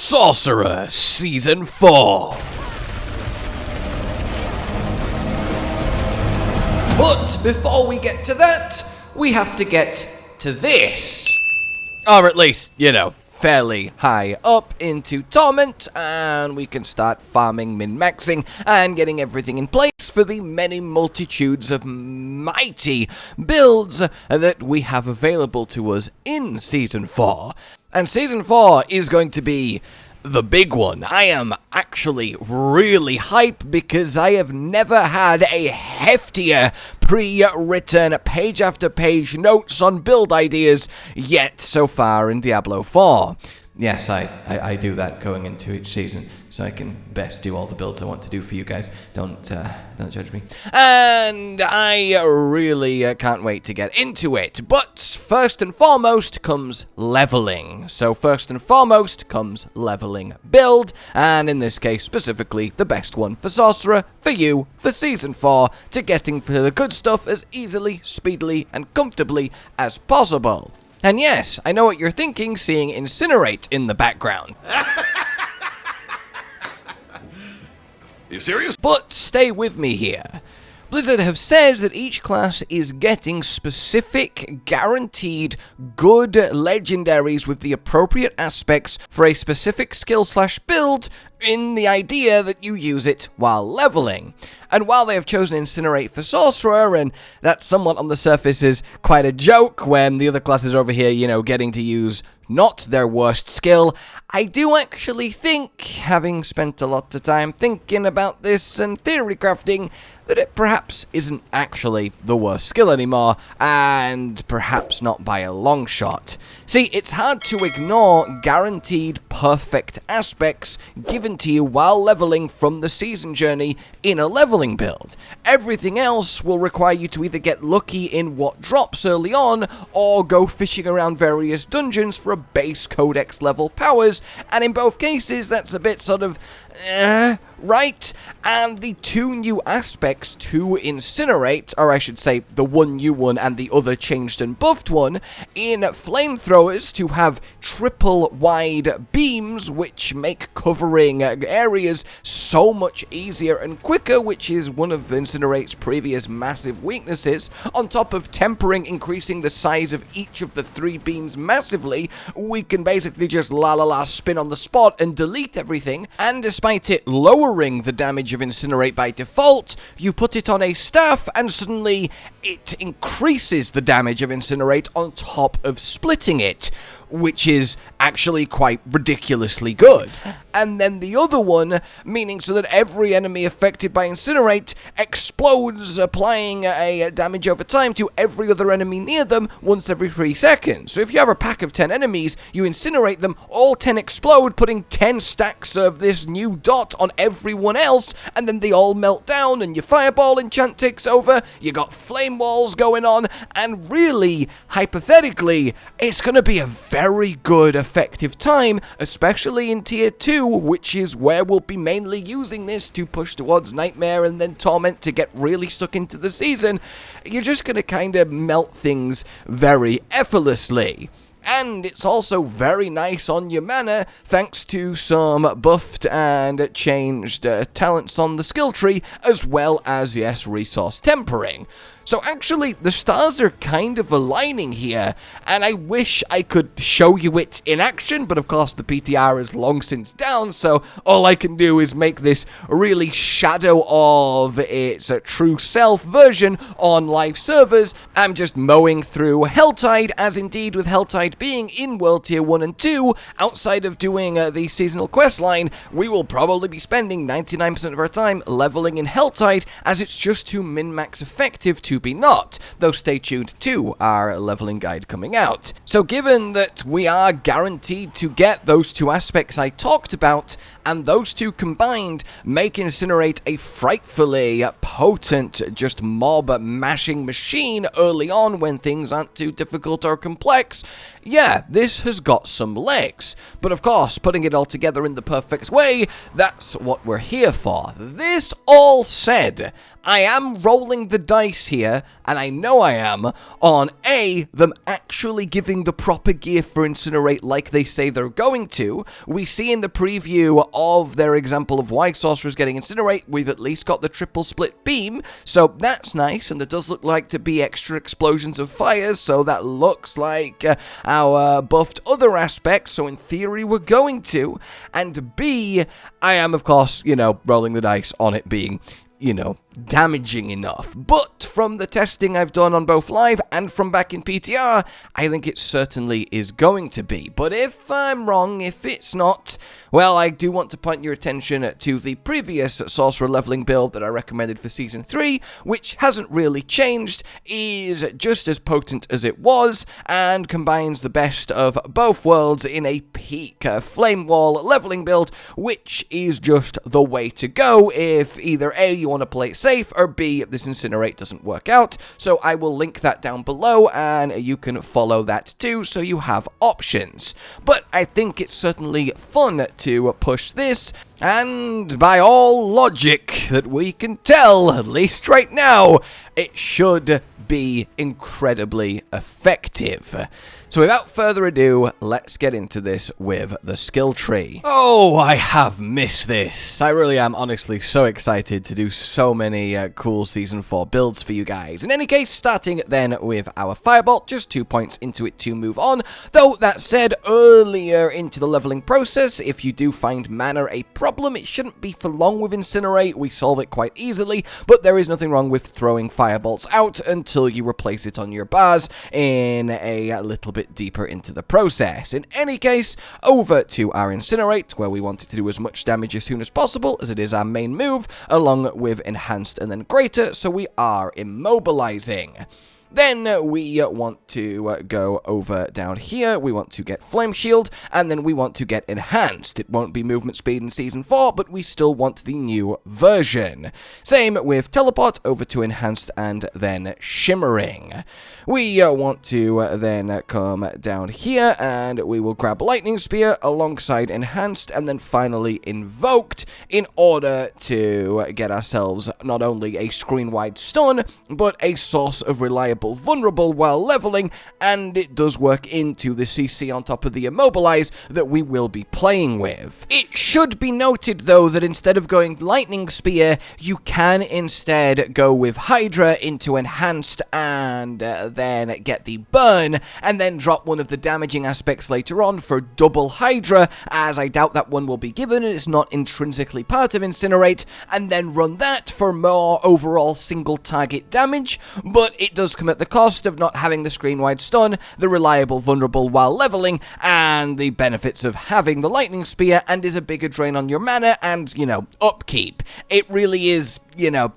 Sorcerer Season 4. But before we get to that, we have to get to this. Or at least, you know, fairly high up into Torment, and we can start farming, min-maxing, and getting everything in place for the many multitudes of mighty builds that we have available to us in Season 4. And Season 4 is going to be the big one. I am actually really hype because I have never had a heftier pre-written page after page notes on build ideas yet so far in Diablo 4. Yes, I do that going into each season, so I can best do all the builds I want to do for you guys. Don't judge me. And I really can't wait to get into it. But first and foremost comes leveling. So first and foremost comes leveling build, and in this case specifically the best one for Sorcerer, for you, for Season 4, to getting for the good stuff as easily, speedily, and comfortably as possible. And yes, I know what you're thinking, seeing Incinerate in the background. You serious? But stay with me here. Blizzard have said that each class is getting specific, guaranteed, good legendaries with the appropriate aspects for a specific skill/build in the idea that you use it while leveling. And while they have chosen Incinerate for Sorcerer, and that somewhat on the surface is quite a joke when the other classes over here, you know, getting to use not their worst skill, I do actually think, having spent a lot of time thinking about this and theory crafting, that it perhaps isn't actually the worst skill anymore, and perhaps not by a long shot. See, it's hard to ignore guaranteed perfect aspects given to you while leveling from the season journey in a leveling build. Everything else will require you to either get lucky in what drops early on, or go fishing around various dungeons for a base codex level powers, and in both cases that's a bit sort of right? And the two new aspects to Incinerate, or I should say the one new one and the other changed and buffed one, in flamethrowers to have triple wide beams which make covering areas so much easier and quicker, which is one of Incinerate's previous massive weaknesses. On top of tempering increasing the size of each of the 3 beams massively, we can basically just spin on the spot and delete everything, and despite it lowering the damage of Incinerate by default, you put it on a staff and suddenly it increases the damage of Incinerate on top of splitting it, which is actually quite ridiculously good. And then the other one, meaning so that every enemy affected by Incinerate explodes, applying a damage over time to every other enemy near them once every 3 seconds. So if you have a pack of 10 enemies, you incinerate them, all 10 explode, putting 10 stacks of this new dot on everyone else, and then they all melt down, and your fireball enchant takes over, you got flame walls going on, and really, hypothetically, it's gonna be a very good effective time, especially in tier 2, which is where we'll be mainly using this to push towards Nightmare and then Torment to get really stuck into the season. You're just gonna kind of melt things very effortlessly. And it's also very nice on your mana, thanks to some buffed and changed talents on the skill tree, as well as, yes, resource tempering. So actually, the stars are kind of aligning here, and I wish I could show you it in action, but of course the PTR is long since down, so all I can do is make this really shadow of its true self version on live servers. I'm just mowing through Helltide, as indeed with Helltide being in World Tier 1 and 2, outside of doing the seasonal questline, we will probably be spending 99% of our time leveling in Helltide, as it's just too min-max effective to be not, though stay tuned to our leveling guide coming out. So given that we are guaranteed to get those 2 aspects I talked about, and those 2 combined make Incinerate a frightfully potent, just mob mashing machine early on when things aren't too difficult or complex, yeah, this has got some legs. But of course, putting it all together in the perfect way, that's what we're here for. This all said, I am rolling the dice here, and I know I am, on them actually giving the proper gear for Incinerate like they say they're going to. We see in the preview of their example of why Sorcerer's getting Incinerate, we've at least got the triple split beam, so that's nice, and there does look like to be extra explosions of fire, so that looks like our buffed other aspects, so in theory we're going to. And B, I am of course, rolling the dice on it being, damaging enough. But from the testing I've done on both live and from back in PTR, I think it certainly is going to be. But if I'm wrong, if it's not, well, I do want to point your attention to the previous Sorcerer leveling build that I recommended for Season 3, which hasn't really changed, is just as potent as it was, and combines the best of both worlds in a peak flame wall leveling build, which is just the way to go if either A, you want to play it safe, or B, this Incinerate doesn't work out. So I will link that down below, and you can follow that too, so you have options. But I think it's certainly fun to push this, and by all logic that we can tell, at least right now, it should be incredibly effective. So without further ado, let's get into this with the skill tree. Oh, I have missed this. I really am honestly so excited to do so many cool Season 4 builds for you guys. In any case, starting then with our Fireball, just 2 points into it to move on. Though that said, earlier into the leveling process, if you do find mana a problem, it shouldn't be for long with Incinerate. We solve it quite easily, but there is nothing wrong with throwing Firebolts out until you replace it on your bars in a little bit deeper into the process. In any case, over to our Incinerate, where we wanted to do as much damage as soon as possible, as it is our main move, along with Enhanced and then Greater, so we are immobilizing. Then we want to go over down here, we want to get Flame Shield, and then we want to get Enhanced. It won't be movement speed in Season 4, but we still want the new version. Same with Teleport, over to Enhanced, and then Shimmering. We want to then come down here, and we will grab Lightning Spear alongside Enhanced, and then finally Invoked, in order to get ourselves not only a screen-wide stun, but a source of reliable vulnerable while leveling, and it does work into the CC on top of the Immobilize that we will be playing with. It should be noted though that instead of going Lightning Spear, you can instead go with Hydra into Enhanced and then get the burn, and then drop one of the damaging aspects later on for double Hydra, as I doubt that one will be given and it's not intrinsically part of Incinerate, and then run that for more overall single target damage, but it does come at the cost of not having the screen-wide stun, the reliable vulnerable while leveling, and the benefits of having the Lightning Spear, and is a bigger drain on your mana and, upkeep. It really is,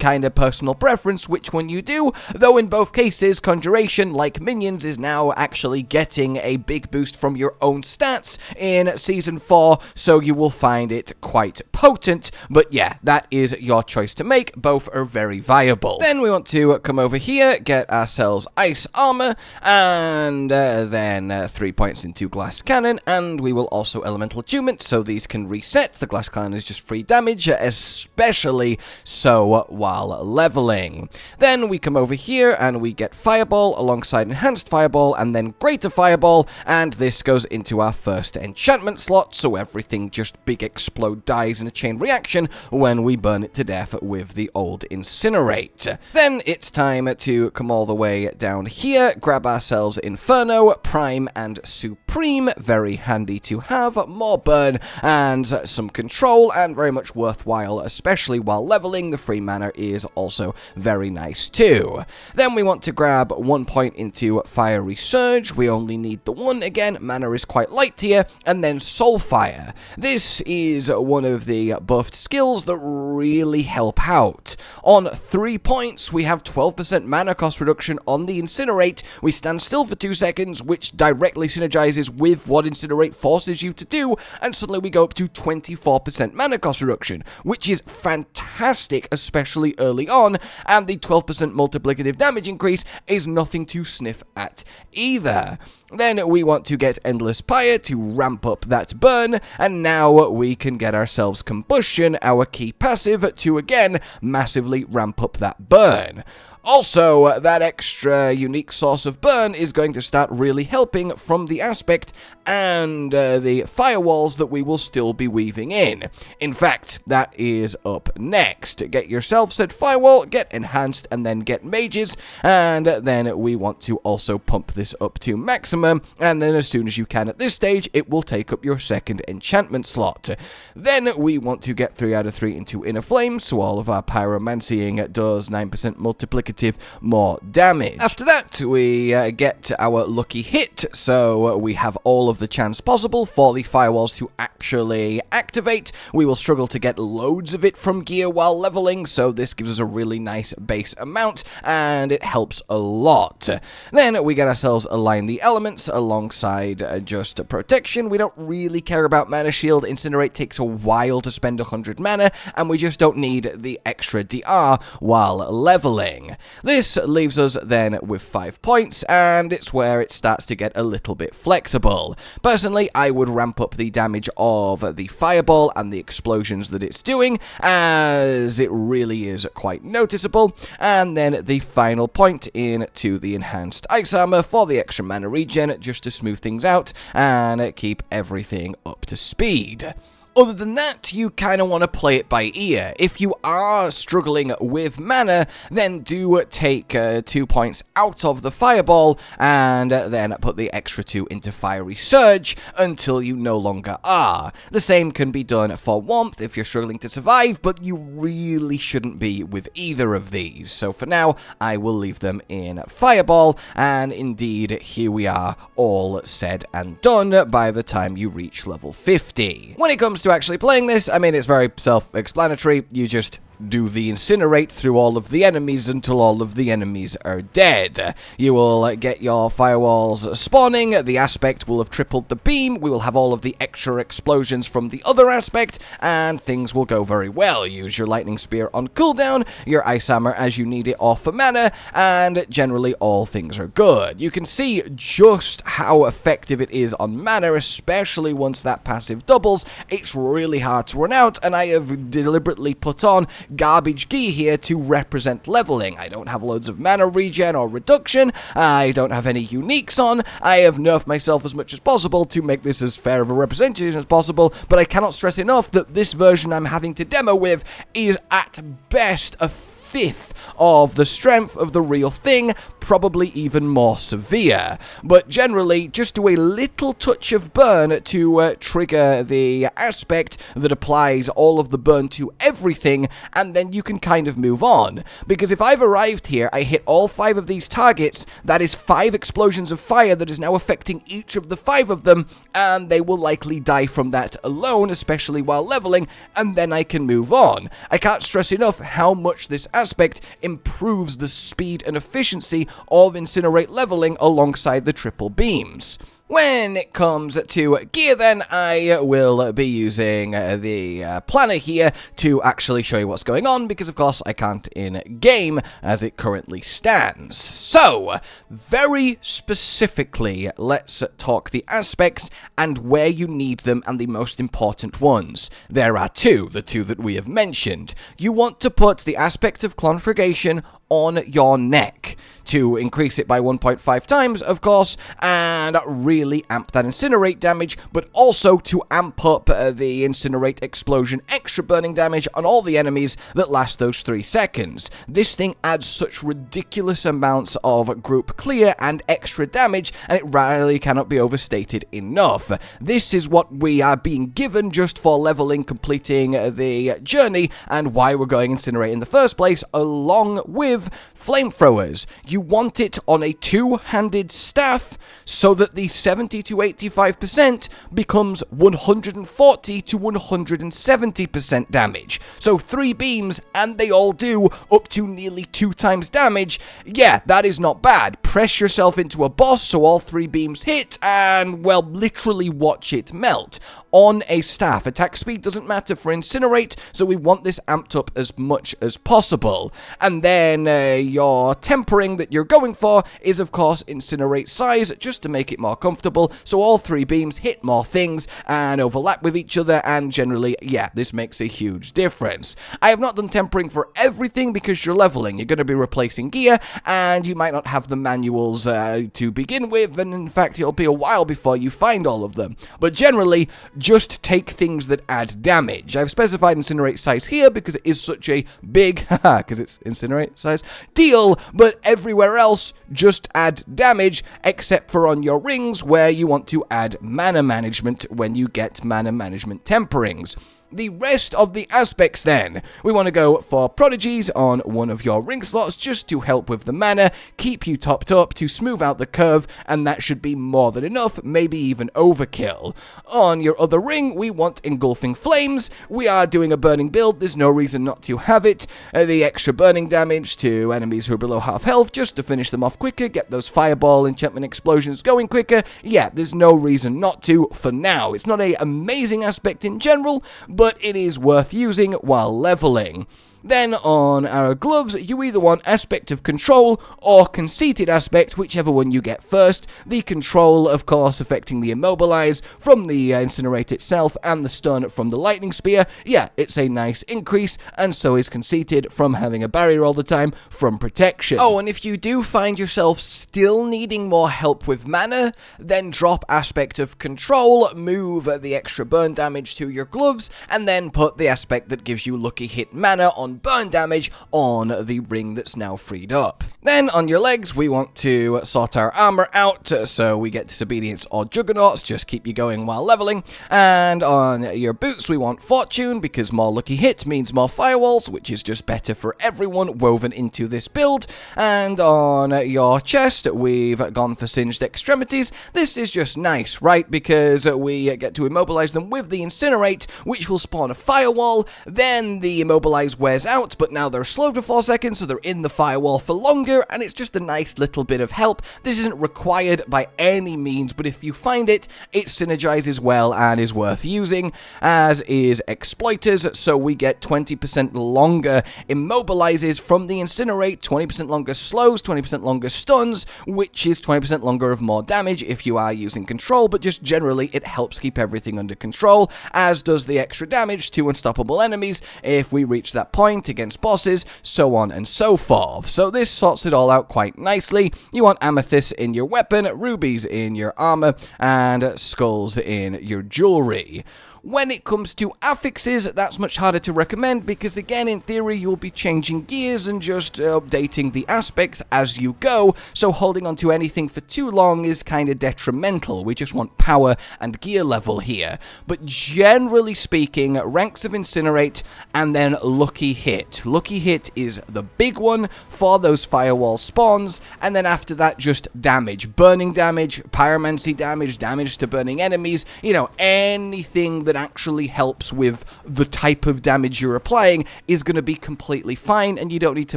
kind of personal preference which one you do, though in both cases, Conjuration, like Minions, is now actually getting a big boost from your own stats in Season 4, so you will find it quite potent, but yeah, that is your choice to make. Both are very viable. Then we want to come over here, get ourselves Ice Armor, and then 3 points into Glass Cannon, and we will also Elemental Attunement, so these can reset. The Glass Cannon is just free damage, especially so while leveling. Then we come over here, and we get Fireball alongside Enhanced Fireball, and then Greater Fireball, and this goes into our first enchantment slot, so everything just big explode dies in a chain reaction when we burn it to death with the old Incinerate. Then it's time to come all the way down here, grab ourselves Inferno, Prime, and Supreme, very handy to have, more burn and some control, and very much worthwhile, especially while leveling. The free mana is also very nice too. Then we want to grab 1 point into Fiery Surge, we only need the one again, mana is quite light here, and then Soulfire. This is one of the buffed skills that really help out. On 3 points, we have 12% mana cost reduction on the Incinerate. We stand still for 2 seconds, which directly synergizes with what Incinerate forces you to do, and suddenly we go up to 24% mana cost reduction, which is fantastic, especially early on, and the 12% multiplicative damage increase is nothing to sniff at either. Then we want to get Endless Pyre to ramp up that burn, and now we can get ourselves Combustion, our key passive, to again massively ramp up that burn. Also, that extra unique source of burn is going to start really helping from the aspect and the firewalls that we will still be weaving in. In fact, that is up next. Get yourself said firewall, get enhanced, and then get mages, and then we want to also pump this up to maximum, and then as soon as you can at this stage, it will take up your second enchantment slot. Then we want to get 3 out of 3 into Inner Flame, so all of our pyromancying does 9% multiplicative more damage. After that, we get our lucky hit, so we have all of the chance possible for the firewalls to actually activate. We will struggle to get loads of it from gear while leveling, so this gives us a really nice base amount, and it helps a lot. Then we get ourselves Align the Elements alongside just protection. We don't really care about mana shield. Incinerate takes a while to spend 100 mana, and we just don't need the extra DR while leveling. This leaves us then with 5 points, and it's where it starts to get a little bit flexible. Personally, I would ramp up the damage of the fireball and the explosions that it's doing, as it really is quite noticeable, and then the final point into the enhanced ice armor for the extra mana regen, just to smooth things out and keep everything up to speed. Other than that, you kind of want to play it by ear. If you are struggling with mana, then do take 2 points out of the fireball, and then put the extra 2 into Fiery Surge until you no longer are. The same can be done for Warmth if you're struggling to survive, but you really shouldn't be with either of these. So for now, I will leave them in Fireball, and indeed, here we are, all said and done by the time you reach level 50. When it comes to actually playing this, I mean, it's very self-explanatory. You just do the Incinerate through all of the enemies until all of the enemies are dead. You will get your firewalls spawning, the aspect will have tripled the beam, we will have all of the extra explosions from the other aspect, and things will go very well. Use your Lightning Spear on cooldown, your Ice Hammer as you need it off for mana, and generally all things are good. You can see just how effective it is on mana, especially once that passive doubles. It's really hard to run out, and I have deliberately put on garbage gear here to represent leveling. I don't have loads of mana regen or reduction, I don't have any uniques on, I have nerfed myself as much as possible to make this as fair of a representation as possible, but I cannot stress enough that this version I'm having to demo with is at best a fifth of the strength of the real thing, probably even more severe. But generally, just do a little touch of burn to trigger the aspect that applies all of the burn to everything, and then you can kind of move on. Because if I've arrived here, I hit all 5 of these targets, that is 5 explosions of fire that is now affecting each of the 5 of them, and they will likely die from that alone, especially while leveling, and then I can move on. I can't stress enough how much this aspect improves the speed and efficiency of Incinerate leveling alongside the triple beams. When it comes to gear then, I will be using the planner here to actually show you what's going on, because of course I can't in-game as it currently stands. So, very specifically, let's talk the aspects and where you need them and the most important ones. There are 2, the 2 that we have mentioned. You want to put the aspect of Conflagration on your neck to increase it by 1.5 times, of course, and really amp that Incinerate damage, but also to amp up the Incinerate explosion extra burning damage on all the enemies that last those 3 seconds. This thing adds such ridiculous amounts of group clear and extra damage, and it really cannot be overstated enough. This is what we are being given just for leveling, completing the journey, and why we're going Incinerate in the first place, along with have flamethrowers. You want it on a two-handed staff so that the 70 to 85% becomes 140 to 170% damage. So 3 beams, and they all do up to nearly 2 times damage. Yeah, that is not bad. Press yourself into a boss so all 3 beams hit, and, well, literally watch it melt. On a staff. Attack speed doesn't matter for Incinerate, so we want this amped up as much as possible. And then your tempering that you're going for is, of course, Incinerate size, just to make it more comfortable, so all 3 beams hit more things and overlap with each other, and generally, yeah, this makes a huge difference. I have not done tempering for everything because you're leveling. You're going to be replacing gear, and you might not have the manuals to begin with, and in fact, it'll be a while before you find all of them. But generally, just take things that add damage. I've specified Incinerate size here because it is such a big, because it's Incinerate size, deal, but everywhere else, just add damage, except for on your rings, where you want to add mana management when you get mana management temperings. The rest of the aspects then, we want to go for prodigies on one of your ring slots just to help with the mana, keep you topped up to smooth out the curve, and that should be more than enough, maybe even overkill. On your other ring, we want engulfing flames. We are doing a burning build, there's no reason not to have it. The extra burning damage to enemies who are below half health just to finish them off quicker, get those fireball enchantment explosions going quicker. Yeah, there's no reason not to for now. It's not an amazing aspect in general, but it is worth using while leveling. Then on our gloves, you either want Aspect of Control or Conceited Aspect, whichever one you get first. The Control, of course, affecting the Immobilize from the Incinerate itself, and the Stun from the Lightning Spear. Yeah, it's a nice increase, and so is Conceited from having a barrier all the time from protection. Oh, and if you do find yourself still needing more help with mana, then drop Aspect of Control, move the extra burn damage to your gloves, and then put the aspect that gives you lucky hit mana on burn damage on the ring that's now freed up. Then on your legs, we want to sort our armor out, so we get Disobedience or Juggernauts, just keep you going while leveling. And on your boots, we want Fortune, because more lucky hit means more firewalls, which is just better for everyone woven into this build. And on your chest, we've gone for Singed Extremities. This is just nice, right? Because we get to immobilize them with the Incinerate, which will spawn a firewall. Then the Immobilize wears out, but now they're slowed for 4 seconds, so they're in the firewall for longer, and it's just a nice little bit of help. This isn't required by any means, but if you find it, it synergizes well and is worth using, as is Exploiters, so we get 20% longer immobilizes from the Incinerate, 20% longer slows, 20% longer stuns, which is 20% longer of more damage if you are using control, but just generally it helps keep everything under control, as does the extra damage to unstoppable enemies if we reach that point against bosses, so on and so forth. So this sorts it all out quite nicely. You want amethyst in your weapon, rubies in your armor, and skulls in your jewelry. When it comes to affixes, that's much harder to recommend because, again, in theory, you'll be changing gears and just updating the aspects as you go, so holding on to anything for too long is kind of detrimental. We just want power and gear level here. But generally speaking, ranks of Incinerate and then Lucky Hit. Lucky Hit is the big one for those firewall spawns, and then after that, just damage. Burning damage, pyromancy damage, damage to burning enemies, you know, anything that actually helps with the type of damage you're applying is going to be completely fine, and you don't need to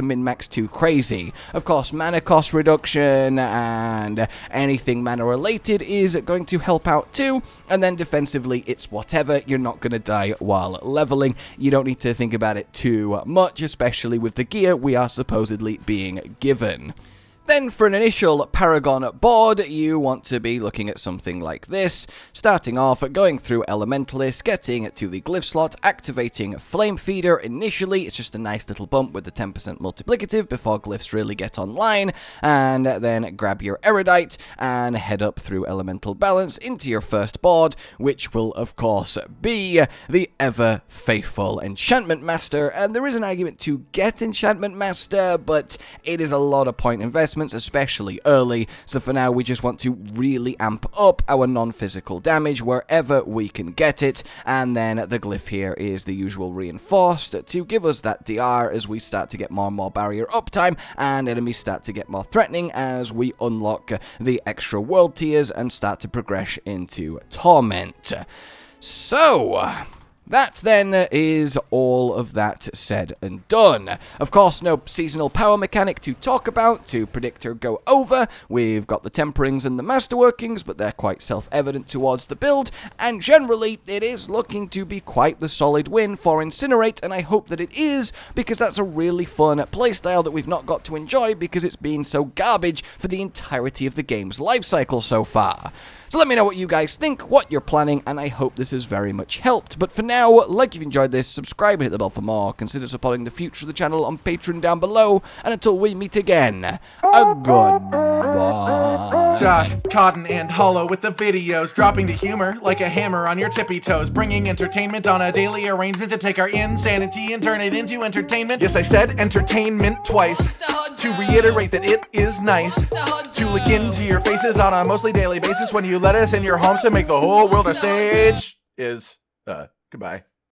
min-max too crazy. Of course, mana cost reduction and anything mana related is going to help out too, and then defensively it's whatever. You're not going to die while leveling. You don't need to think about it too much, especially with the gear we are supposedly being given. Then for an initial Paragon board, you want to be looking at something like this, starting off going through Elementalist, getting to the glyph slot, activating Flame Feeder initially. It's just a nice little bump with the 10% multiplicative before glyphs really get online, and then grab your Erudite and head up through Elemental Balance into your first board, which will of course be the ever faithful Enchantment Master. And there is an argument to get Enchantment Master, but it is a lot of point investment investments, especially early, so for now we just want to really amp up our non-physical damage wherever we can get it, and then the glyph here is the usual reinforced to give us that DR as we start to get more and more barrier uptime, and enemies start to get more threatening as we unlock the extra world tiers and start to progress into Torment. So, that then is all of that said and done. Of course, no seasonal power mechanic to talk about, to predict or go over. We've got the temperings and the masterworkings, but they're quite self-evident towards the build, and generally, it is looking to be quite the solid win for Incinerate, and I hope that it is, because that's a really fun playstyle that we've not got to enjoy because it's been so garbage for the entirety of the game's lifecycle so far. So let me know what you guys think, what you're planning, and I hope this has very much helped. But for now, like if you've enjoyed this, subscribe and hit the bell for more. Consider supporting the future of the channel on Patreon down below. And until we meet again, a goodbye. Josh, Cotton, and Hollow with the videos, dropping the humor like a hammer on your tippy toes, bringing entertainment on a daily arrangement to take our insanity and turn it into entertainment. Yes, I said entertainment twice, to reiterate that it is nice to look into your faces on a mostly daily basis when you let us in your homes to make the whole world a stage. Goodbye.